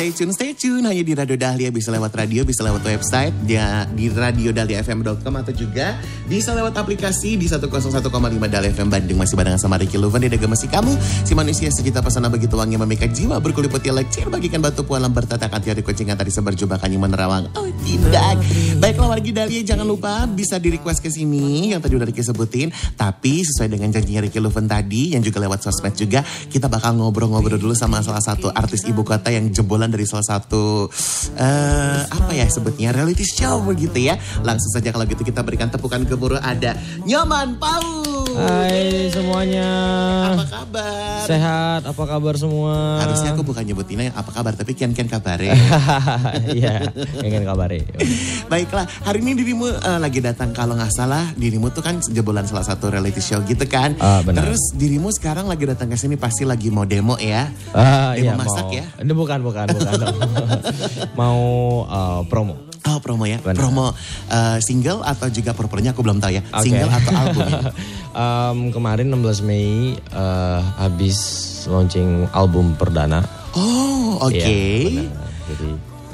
Stay tune hanya di Radio Dahlia, bisa lewat radio, bisa lewat website ya, di radiodahliafm.com atau juga bisa lewat aplikasi di 101,5 Dahlia FM Bandung. Masih barengan sama Ricky Luvan, dia masih kamu, si manusia sejuta pesona begitu wangi memikat jiwa, berkulit putih lecir, bagikan batu pualam bertatak hati hari kucing tadi seberjubah kanyi menerawang. Oh tidak. Baiklah wargi Dahlia, jangan lupa bisa di request ke sini yang tadi udah Ricky sebutin, tapi sesuai dengan janjinya Ricky Luvan tadi yang juga lewat sosmed juga, kita bakal ngobrol-ngobrol dulu sama salah satu artis ibu kota yang jebolan dari salah satu apa ya sebutnya reality show begitu ya. Langsung saja kalau gitu kita berikan tepukan gemuruh, ada Nyoman Paul. Hai semuanya. Apa kabar? Sehat, apa kabar semua? Harusnya aku bukan nyebutinnya apa kabar, tapi kian kabare. Iya, kian kabare. Baiklah, hari ini dirimu lagi datang, kalau nggak salah dirimu tuh kan jebolan salah satu reality show gitu kan. Benar. Terus dirimu sekarang lagi datang ke sini pasti lagi mau demo ya? Demo iya, masak mau, ya? Ini bukan. Mau promo. Oh promo ya, Benar. promo single atau juga propernya aku belum tahu ya. Okay. Single atau album ya? Kemarin 16 Mei habis launching album perdana. Oh oke. Iya, jadi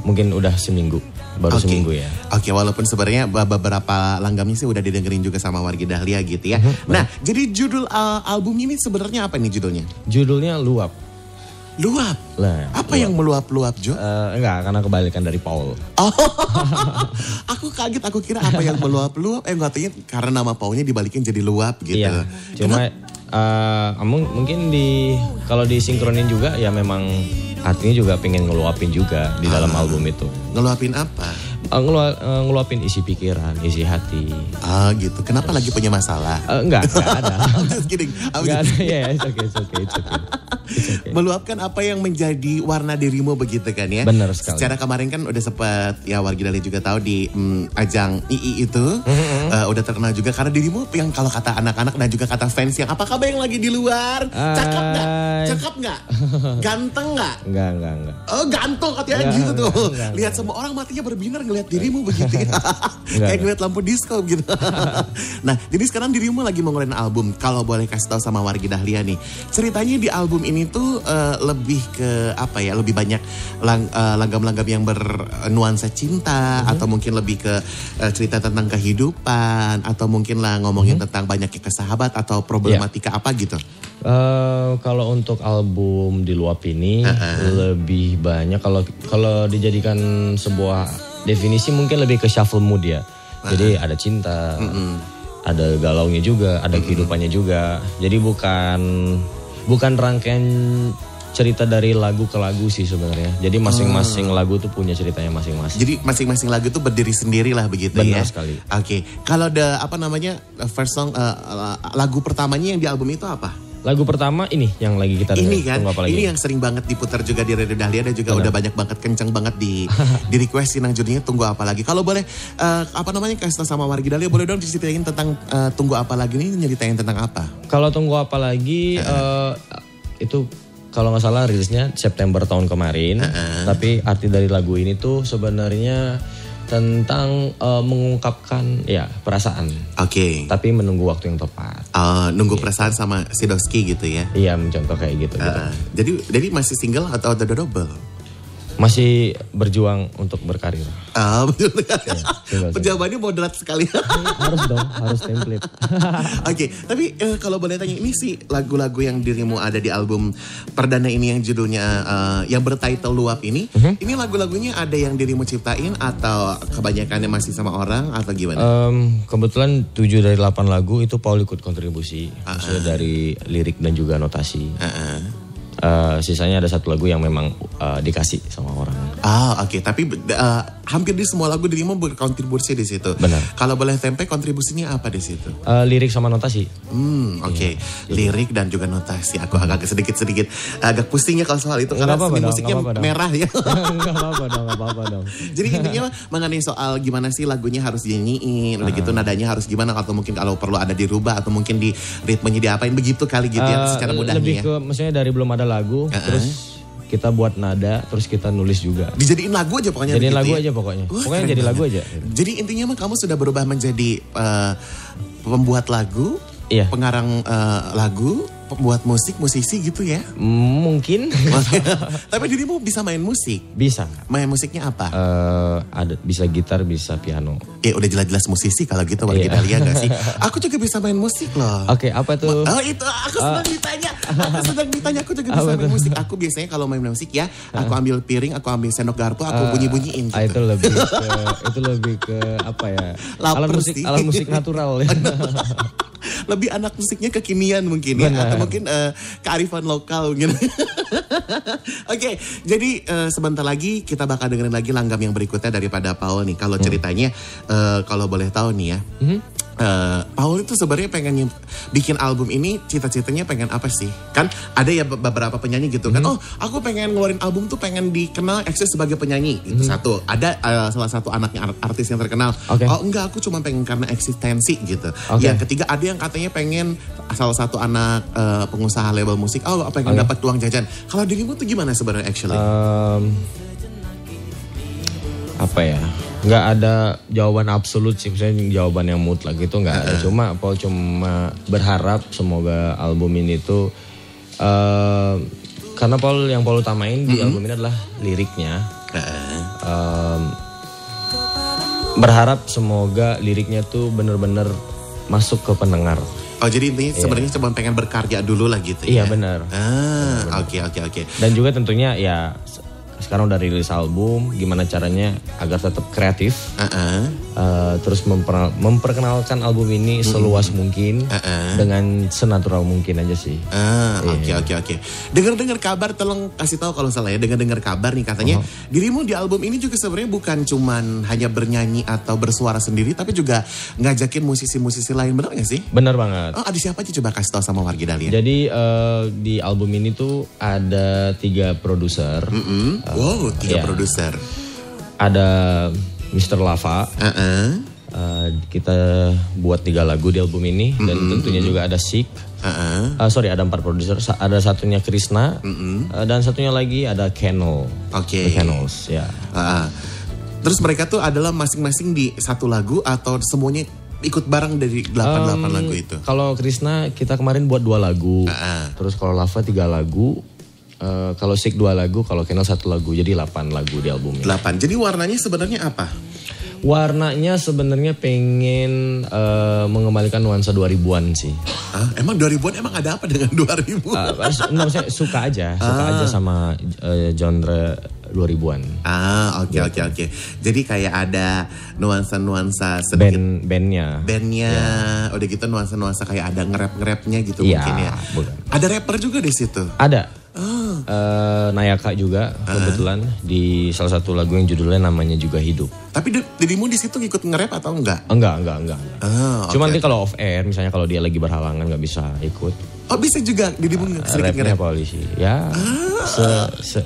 mungkin udah seminggu. Baru seminggu ya. Oke, walaupun sebenarnya beberapa langgamnya sih udah didengerin juga sama warga Dahlia gitu ya. Nah, jadi judul album ini sebenarnya apa nih judulnya? Judulnya Luap. Luap? Nah, apa yang meluap-luap, Jo? Enggak, karena kebalikan dari Paul. Oh, aku kaget, aku kira apa yang meluap-luap. Katanya karena nama Paulnya dibalikin jadi luap gitu. Iya, cuma mungkin kalau disinkronin juga ya memang artinya juga pengen ngeluapin juga di dalam album itu. Ngeluapin apa? Ngeluapin isi pikiran, isi hati. Gitu. Kenapa lagi punya masalah? Enggak ada. I'm just kidding. Enggak ada, ya, it's okay. Meluapkan apa yang menjadi warna dirimu begitu kan ya? Benar sekali. Secara kemarin kan udah sempat ya warga Dahlia juga tahu di ajang II itu udah terkenal juga karena dirimu yang kalau kata anak-anak dan juga kata fans yang apa kabar yang lagi di luar? Cakep nggak? Cakep nggak? Ganteng nggak? Enggak. Oh ganteng katanya gitu tuh. Lihat semua orang matinya berbinar ngeliat dirimu begitu ya. Kayak ngeliat lampu disco gitu. Nah jadi sekarang dirimu lagi mau ngeluarin album. Kalau boleh kasih tahu sama warga Dahlia nih, ceritanya di album ini tuh lebih ke apa ya, lebih banyak langgam-langgam yang bernuansa cinta atau mungkin lebih ke cerita tentang kehidupan atau mungkin lah ngomongin tentang banyaknya kesahabat atau problematika apa gitu. Kalau untuk album di Luap ini lebih banyak kalau dijadikan sebuah definisi mungkin lebih ke shuffle mood ya. Jadi ada cinta, ada galaunya juga, ada kehidupannya juga. Jadi bukan rangkaian cerita dari lagu ke lagu sih sebenarnya. Jadi masing-masing lagu tuh punya ceritanya masing-masing. Jadi masing-masing lagu tuh berdiri sendiri lah begitu. Benar ya. sekali. Oke. Kalau ada first song lagu pertamanya yang di album itu apa? Lagu pertama ini yang lagi kita dengar. Ini kan, lagi. ini yang sering banget diputar juga di Radio Dahlia dan juga udah banyak banget kenceng banget di requestin yang judulnya Tunggu Apa Lagi. Kalau boleh kasih tau sama warga Dahlia, boleh dong diceritain tentang Tunggu Apa Lagi ini nyeritain tentang apa? Kalau Tunggu Apa Lagi itu kalau nggak salah rilisnya September tahun kemarin. Tapi arti dari lagu ini tuh sebenarnya tentang mengungkapkan ya perasaan. Oke. Tapi menunggu waktu yang tepat. Nunggu perasaan sama si Doski gitu ya. Iya, mencontoh kayak gitu. Jadi masih single atau udah double? Masih berjuang untuk berkarir. Betul. Ya, penjawabannya moderat sekali. Harus dong, harus template. Oke, tapi kalau boleh tanya, ini sih lagu-lagu yang dirimu ada di album perdana ini yang judulnya yang bertitle Luap ini, ini lagu-lagunya ada yang dirimu ciptain atau kebanyakannya masih sama orang atau gimana? Kebetulan 7 dari 8 lagu itu Paul ikut kontribusi, maksudnya dari lirik dan juga notasi. Sisanya ada satu lagu yang memang dikasih sama orang. Oke. Tapi hampir di semua lagu dirimu berkontribusi di situ. Benar. Kalau boleh tempe, kontribusinya apa di situ? Lirik sama notasi. Oke. Lirik dan juga notasi. Aku agak sedikit agak pusing ya kalau soal itu karena seni musiknya merah ya. Enggak apa-apa dong. Jadi intinya mengenai soal gimana sih lagunya harus dinyanyiin, udah gitu nadanya harus gimana, atau mungkin kalau perlu ada dirubah atau mungkin di ritmenya diapain begitu kali gitu ya secara mudahnya. Lebih ke maksudnya dari belum ada lagu terus kita buat nada, terus kita nulis juga. Dijadiin lagu aja pokoknya. Jadiin lagu aja pokoknya. Pokoknya jadi lagu aja. Jadi intinya mah kamu sudah berubah menjadi pembuat lagu, pengarang lagu, buat musisi gitu ya? Mungkin. Tapi dirimu bisa main musik? Bisa. Main musiknya apa? Ada bisa gitar, bisa piano. Udah jelas-jelas musisi kalau gitu warga Dahlia gak sih? Aku juga bisa main musik loh. Oke, apa tuh? Oh itu aku sedang ditanya. Aku juga bisa main musik. Aku biasanya kalau main musik ya, aku ambil piring, aku ambil sendok garpu, aku bunyi-bunyiin gitu. Itu lebih ke apa ya? Alat musik natural ya. Lebih anak musiknya kekinian mungkin ya, atau mungkin kearifan lokal gitu. Oke, jadi sebentar lagi kita bakal dengerin lagi langgam yang berikutnya daripada Paul nih. Kalau ceritanya, kalau boleh tahu nih ya, Paul itu sebenarnya pengen bikin album ini, cita-citanya pengen apa sih? Kan ada ya beberapa penyanyi gitu kan, oh aku pengen ngeluarin album tuh pengen dikenal eksis sebagai penyanyi. Itu satu, ada salah satu anaknya artis yang terkenal. Oh enggak, aku cuma pengen karena eksistensi gitu. Yang ketiga ada yang katanya pengen salah satu anak pengusaha label musik, oh pengen dapat uang jajan. Kalau dirimu tuh gimana sebenarnya actually? Apa ya? Nggak ada jawaban absolut sih, misalnya jawaban yang mutlak gitu nggak ada. Paul cuma berharap semoga album ini tuh karena yang Paul utamain di album ini adalah liriknya. Berharap semoga liriknya tuh bener-bener masuk ke pendengar. Oh jadi intinya sebenarnya cuma pengen berkarya dulu lah gitu ya? Iya benar. Oke. Dan juga tentunya ya sekarang udah rilis album, gimana caranya agar tetap kreatif, terus memperkenalkan album ini seluas mungkin, dengan senatural mungkin aja sih. Oke. Dengar kabar, tolong kasih tahu kalau salah ya. Dengar kabar nih katanya dirimu di album ini juga sebenarnya bukan cuman hanya bernyanyi atau bersuara sendiri, tapi juga ngajakin musisi-musisi lain, benar nggak sih? Benar banget. Oh ada siapa aja coba kasih tahu sama warga Dahlia. Jadi di album ini tuh ada 3 produser. Wow, 3 produser. Ada Mr. Lava. Kita buat 3 lagu di album ini. Dan tentunya juga ada Sik. Ada 4 produser. Ada satunya Krishna. Dan satunya lagi ada Kennel. Oke. The Kennels, ya. Terus mereka tuh adalah masing-masing di satu lagu atau semuanya ikut bareng dari 8 lagu itu? Kalau Krishna kita kemarin buat 2 lagu. Terus kalau Lava 3 lagu. Kalau Sik 2 lagu, kalau Kennel 1 lagu, jadi 8 lagu di album ini. 8. Jadi warnanya sebenarnya apa? Warnanya sebenarnya pengen mengembalikan nuansa 2000-an sih. Emang 2000-an emang ada apa dengan 2000? Saya suka aja sama genre 2000-an. Oke. Jadi kayak ada nuansa-nuansa sedikit. Bandnya. Ya. Udah gitu nuansa-nuansa kayak ada nge-rap-nge-rapnya gitu mungkin ya. Bukan. Ada rapper juga di situ? Ada. Nayaka juga kebetulan di salah satu lagu yang judulnya namanya juga Hidup. Tapi dirimu di situ ngikut nge-rap atau enggak? Enggak. Cuman nanti kalau off air, misalnya kalau dia lagi berhalangan nggak bisa ikut. Oh bisa juga dirimu sedikit nge-rap? Polisi, ya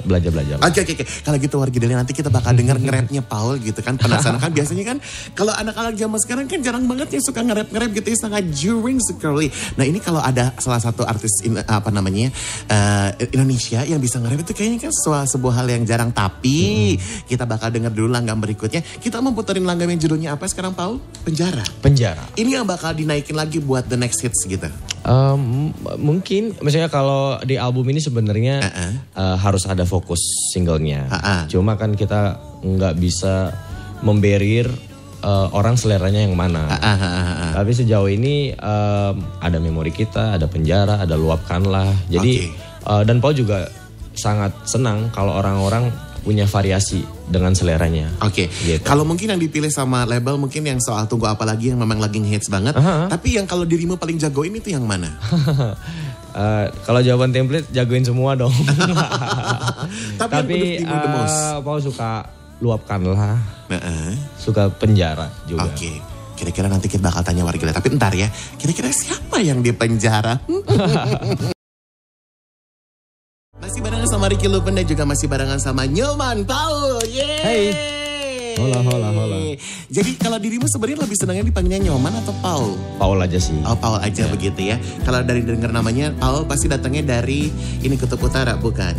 belajar. Oke. Kalau gitu warga Dahlia nanti kita bakal denger nge-rapnya Paul gitu kan. Penasaran kan biasanya kan kalau anak-anak zaman sekarang kan jarang banget yang suka nge-rap gitu ya, sangat juring sekali. Nah ini kalau ada salah satu artis Indonesia yang bisa nge-rap itu kayaknya kan sebuah hal yang jarang. Tapi kita bakal denger dulu langgam berikutnya. Kita mau puterin langgam yang judulnya apa sekarang Paul? Penjara. Ini yang bakal dinaikin lagi buat the next hits gitu. Mungkin misalnya kalau di album ini sebenarnya harus ada fokus singlenya. Cuma kan kita nggak bisa memberir orang seleranya yang mana. Tapi sejauh ini ada memori kita, ada penjara, ada luapkanlah. Jadi dan Paul juga sangat senang kalau orang-orang punya variasi dengan seleranya. Gitu. Kalau mungkin yang dipilih sama label mungkin yang soal Tunggu Apa Lagi yang memang lagi hits banget. Tapi yang kalau dirimu paling jagoin itu yang mana? Kalau jawaban template jagoin semua dong. Tapi Paul suka luapkanlah. Suka penjara juga. Kira-kira nanti kita bakal tanya warga. Tapi ntar ya, kira-kira siapa yang di penjara? Masih barengan sama Ricky Lupen dan juga masih barengan sama Nyoman Paul. Hey. Hola. Jadi kalau dirimu sebenarnya lebih senangnya dipanggilnya Nyoman atau Paul? Paul aja sih. Oh, Paul aja begitu ya. Kalau dari dengar namanya Paul pasti datangnya dari ini Kutub Utara, bukan?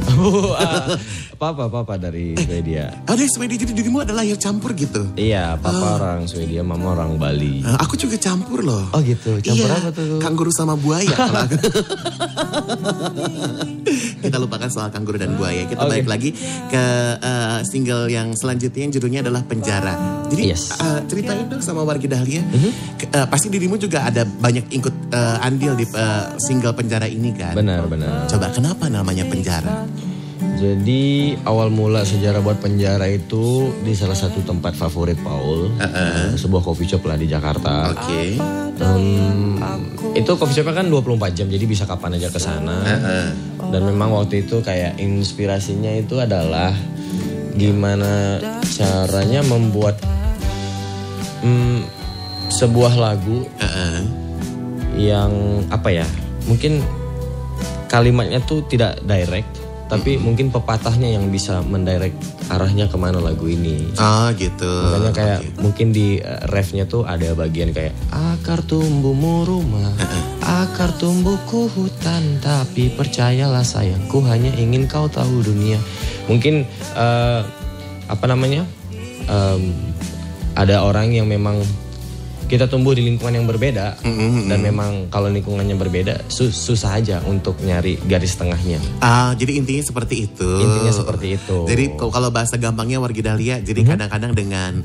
Papa dari Swedia. Oh, dari Swedia, jadi dirimu ada lahir campur gitu? Iya, papa orang Swedia, mama orang Bali. Aku juga campur loh. Oh gitu, campur iya, apa tuh? Kanguru sama buaya. Kalau aku. Kita lupakan soal kanguru dan buaya. Kita balik lagi ke single yang selanjutnya yang judulnya adalah Penjara. Jadi ceritain dong sama wargi Dahlia. Pasti dirimu juga ada banyak ikut andil di single Penjara ini kan? Benar. Coba kenapa namanya Penjara? Jadi awal mula sejarah buat Penjara itu di salah satu tempat favorit Paul, sebuah coffee shop lah di Jakarta. Oke. Itu coffee shopnya kan 24 jam, jadi bisa kapan aja ke sana. Dan memang waktu itu kayak inspirasinya itu adalah gimana caranya membuat sebuah lagu yang apa ya? Mungkin kalimatnya tuh tidak direct. Tapi mungkin pepatahnya yang bisa mendirect arahnya kemana lagu ini. Ah gitu. Makanya kayak mungkin di refnya tuh ada bagian kayak akar tumbuhmu rumah, akar tumbuhku hutan, tapi percayalah sayangku hanya ingin kau tahu dunia. Mungkin ada orang yang memang kita tumbuh di lingkungan yang berbeda dan memang kalau lingkungannya berbeda susah aja untuk nyari garis tengahnya. Jadi intinya seperti itu. Jadi kalau bahasa gampangnya wargi Dahlia, jadi kadang-kadang dengan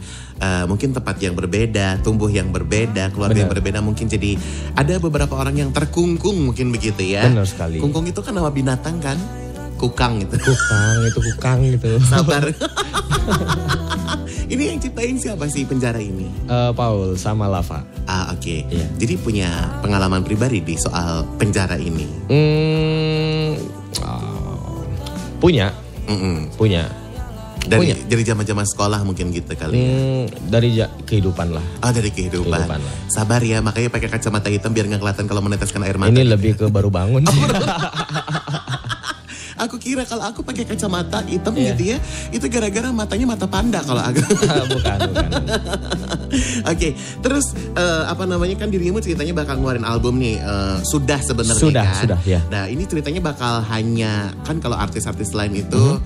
mungkin tempat yang berbeda, tumbuh yang berbeda, keluarga yang berbeda, mungkin jadi ada beberapa orang yang terkungkung mungkin begitu ya. Benar sekali. Kungkung itu kan nama binatang kan? Kukang gitu. Kukang gitu. Sabar. Ini yang ciptain siapa sih Penjara ini? Paul sama Lava. Oke. Iya. Jadi punya pengalaman pribadi di soal Penjara ini? Punya. Punya. Dari zaman-zaman sekolah mungkin gitu kali ya? Dari kehidupan lah. Dari kehidupan lah. Sabar ya, makanya pakai kacamata hitam biar nggak kelihatan kalau meneteskan air mata. Ini lebih ke baru bangun sih. Aku kira kalau aku pakai kacamata hitam gitu ya, itu gara-gara matanya mata panda kalau aku. Bukan. Oke, terus kan dirimu ceritanya bakal ngeluarin album nih, sudah sebenarnya kan? Sudah ya. Nah ini ceritanya bakal hanya kan kalau artis-artis lain itu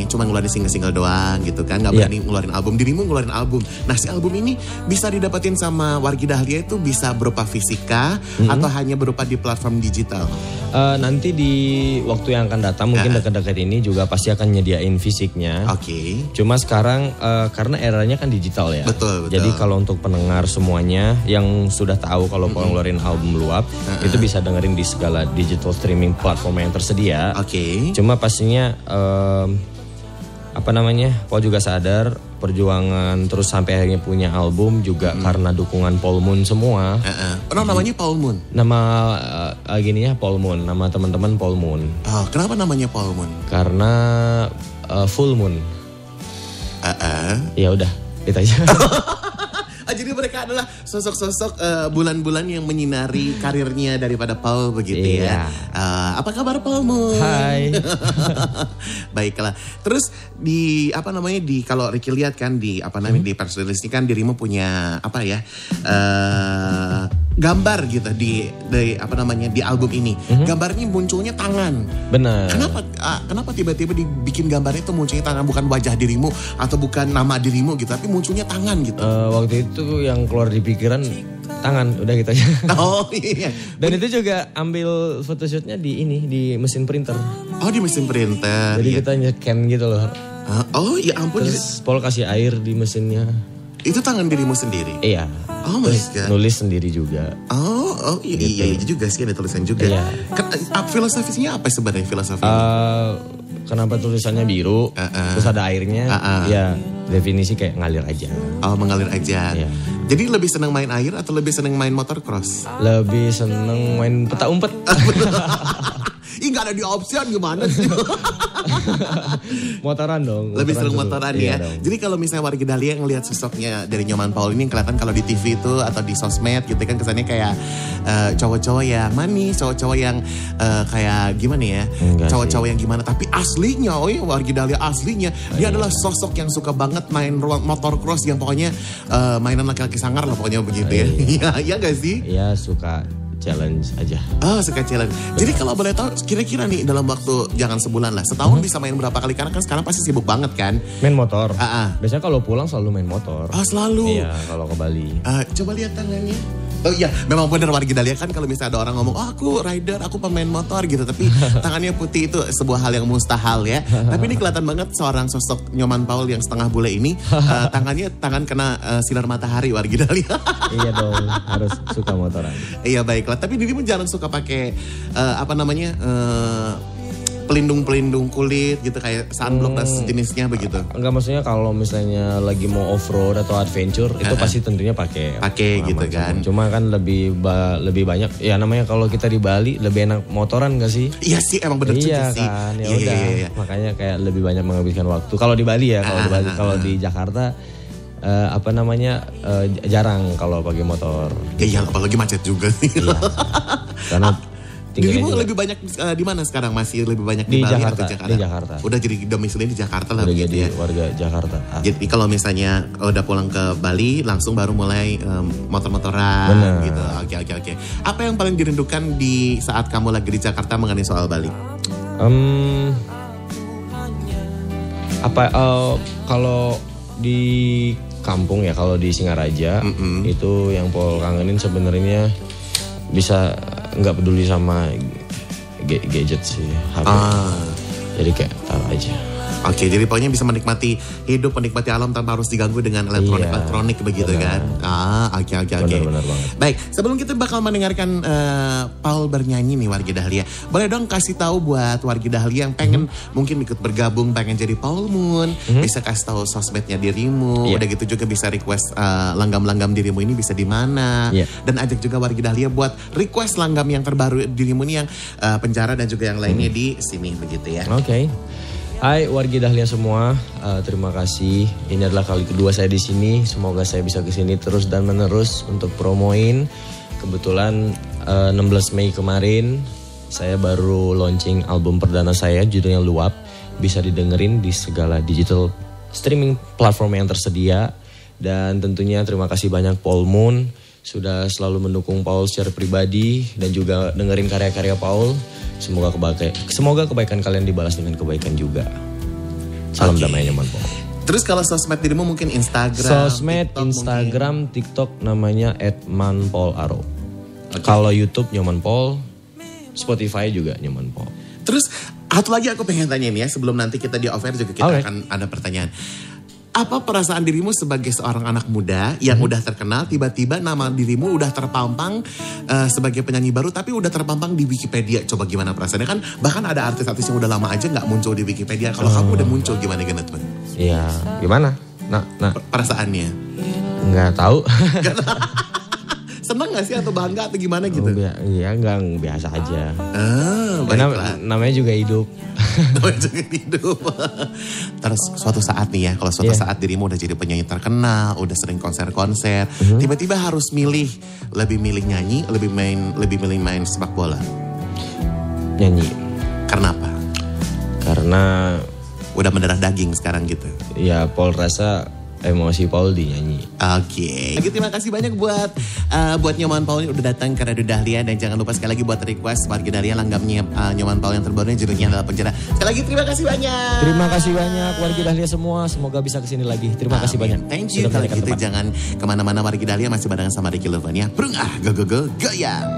cuma ngeluarin single-single doang gitu kan, nggak berani ngeluarin album. Dirimu ngeluarin album. Nah si album ini bisa didapetin sama wargi Dahlia itu bisa berupa fisika atau hanya berupa di platform digital? Nanti di waktu yang akan datang mungkin dekat-dekat ini juga pasti akan nyediain fisiknya. Oke. Cuma sekarang karena eranya kan digital ya. Betul. Jadi kalau untuk pendengar semuanya yang sudah tahu kalau Paul ngeluarin album Luap, itu bisa dengerin di segala digital streaming platform yang tersedia. Oke. Cuma pastinya Paul juga sadar perjuangan terus sampai akhirnya punya album juga karena dukungan Paul Moon semua. Namanya Paul Moon? Nama Paul Moon, nama teman-teman Paul Moon. Kenapa namanya Paul Moon? Karena full moon. Ya udah, itu aja. Jadi mereka adalah sosok-sosok bulan-bulan yang menyinari karirnya daripada Paul begitu ya. Apa kabar Paul Moon? Hai. Baiklah. Terus kalau Ricky lihat kan di di press release ini kan dirimu punya gambar gitu di album ini. Gambarnya munculnya tangan. Benar. Kenapa tiba-tiba dibikin gambarnya itu munculnya tangan, bukan wajah dirimu atau bukan nama dirimu gitu, tapi munculnya tangan gitu. Waktu itu yang keluar di pikiran tangan, udah gitu aja. Oh iya. Dan itu juga ambil photoshootnya di mesin printer. Oh, di mesin printer. Jadi kita nge-scan gitu loh. Oh ya ampun. Terus Paul kasih air di mesinnya. Itu tangan dirimu sendiri? Iya. Oh my God. Nulis sendiri juga. Oh iya juga sih, ada tulisan juga. Iya. Filosofinya apa sebenarnya filosofinya? Kenapa tulisannya biru, terus ada airnya, ya definisi kayak ngalir aja. Oh, mengalir aja. Iya. Jadi lebih senang main air atau lebih senang main motocross? Lebih seneng main peta umpet. Ih, nggak ada di option gimana sih? Motoran dong. Lebih sering motoran ya. Dong. Jadi kalau misalnya warga Dahlia ngelihat sosoknya dari Nyoman Paul ini kelihatan kalau di TV itu atau di sosmed gitu kan kesannya kayak cowok-cowok yang manis, cowok-cowok yang kayak gimana ya? Cowok-cowok yang gimana? Tapi aslinya, warga Dahlia aslinya dia adalah sosok yang suka banget main motor cross yang pokoknya mainan laki-laki sangar lah pokoknya begitu ya. Iya gak sih? Iya suka challenge aja. Suka challenge. Jadi kalau boleh tahu kira-kira nih dalam waktu jangan sebulan lah, setahun bisa main berapa kali? Karena kan sekarang pasti sibuk banget kan. Main motor. Biasanya kalau pulang selalu main motor. Selalu. Iya kalau ke Bali. Coba lihat tangannya. Oh iya, memang benar warga Dahlia kan kalau misalnya ada orang ngomong, aku rider, aku pemain motor gitu. Tapi tangannya putih itu sebuah hal yang mustahil ya. Tapi ini kelihatan banget seorang sosok Nyoman Paul yang setengah bule ini. Tangan kena sinar matahari warga Dahlia. Iya dong, harus suka motoran. Iya baiklah, tapi dirimu jangan suka pakai pelindung kulit gitu kayak sunblock dan sejenisnya begitu. Enggak, maksudnya kalau misalnya lagi mau off-road atau adventure itu pasti tentunya pakai gitu kan. Cuma kan lebih banyak ya namanya kalau kita di Bali lebih enak motoran gak sih? Iya sih emang bener juga sih. Kan, ya udah. Iya. Makanya kayak lebih banyak menghabiskan waktu. Kalau di Bali ya, kalau di Jakarta jarang kalau pakai motor. Iya, apalagi macet juga sih. Iya. Karena dirimu lebih banyak di mana sekarang? Masih lebih banyak di Bali Jakarta, atau Jakarta? Di Jakarta. Udah jadi domisili di Jakarta lah. Udah jadi warga Jakarta. Jadi kalau misalnya udah pulang ke Bali langsung baru mulai motor-motoran gitu. Oke. Apa yang paling dirindukan di saat kamu lagi di Jakarta mengenai soal Bali? Kalau di kampung ya, kalau di Singaraja itu yang Paul kangenin sebenarnya bisa nggak peduli sama gadget sih, HP. Jadi kayak taruh aja. Oke, jadi pokoknya bisa menikmati hidup, menikmati alam tanpa harus diganggu dengan elektronik begitu kan. Oke. Benar banget. Baik, sebelum kita bakal mendengarkan Paul bernyanyi nih warga Dahlia, boleh dong kasih tahu buat warga Dahlia yang pengen mungkin ikut bergabung, pengen jadi Paul Moon, bisa kasih tahu sosmednya dirimu, udah gitu juga bisa request langgam-langgam dirimu ini bisa di mana, dan ajak juga warga Dahlia buat request langgam yang terbaru dirimu nih yang penjara dan juga yang lainnya di sini begitu ya. Oke. Hai warga Dahlia semua, terima kasih. Ini adalah kali kedua saya di sini. Semoga saya bisa kesini terus dan menerus untuk promoin. Kebetulan 16 Mei kemarin saya baru launching album perdana saya, judulnya Luap. Bisa didengerin di segala digital streaming platform yang tersedia. Dan tentunya terima kasih banyak Paul Moon sudah selalu mendukung Paul secara pribadi dan juga dengerin karya-karya Paul. Semoga kebaikan kalian dibalas dengan kebaikan juga. Salam damai Nyoman Paul. Terus kalau sosmed dirimu mungkin Instagram, sosmed, TikTok, Instagram, mungkin. TikTok namanya @manpaularo. Kalau YouTube Nyoman Paul, Spotify juga Nyoman Paul. Terus satu lagi aku pengen tanya nih ya, sebelum nanti kita di off-air juga kita akan ada pertanyaan. Apa perasaan dirimu sebagai seorang anak muda yang udah terkenal, tiba-tiba nama dirimu udah terpampang sebagai penyanyi baru tapi udah terpampang di Wikipedia. Coba gimana perasaannya? Kan bahkan ada artis-artis yang udah lama aja gak muncul di Wikipedia. Kalau kamu udah muncul gimana tuan? Iya, gimana? Perasaannya? Nggak tahu. Seneng gak sih atau bangga atau gimana gitu? Iya, nggak, biasa aja. Baiklah. Namanya juga hidup. Terus suatu saat nih ya, kalau suatu saat dirimu udah jadi penyanyi terkenal, udah sering konser-konser, tiba-tiba harus lebih milih nyanyi, lebih milih main sepak bola. Nyanyi. Karena apa? Karena udah mendarah daging sekarang gitu. Ya, Paul rasa emosi Paul dinyanyi. Oke. Terima kasih banyak buat Nyoman Paul yang udah datang ke Radio Dahlia. Dan jangan lupa sekali lagi buat request warga Dahlia langgamnya Nyoman Paul yang terbaru judulnya adalah Penjara. Sekali lagi terima kasih banyak. Terima kasih banyak warga Dahlia semua. Semoga bisa kesini lagi. Terima kasih banyak. Thank you. Kalau gitu jangan kemana-mana warga Dahlia, masih barengan sama Ricky Lovan ya. Brung go goyang.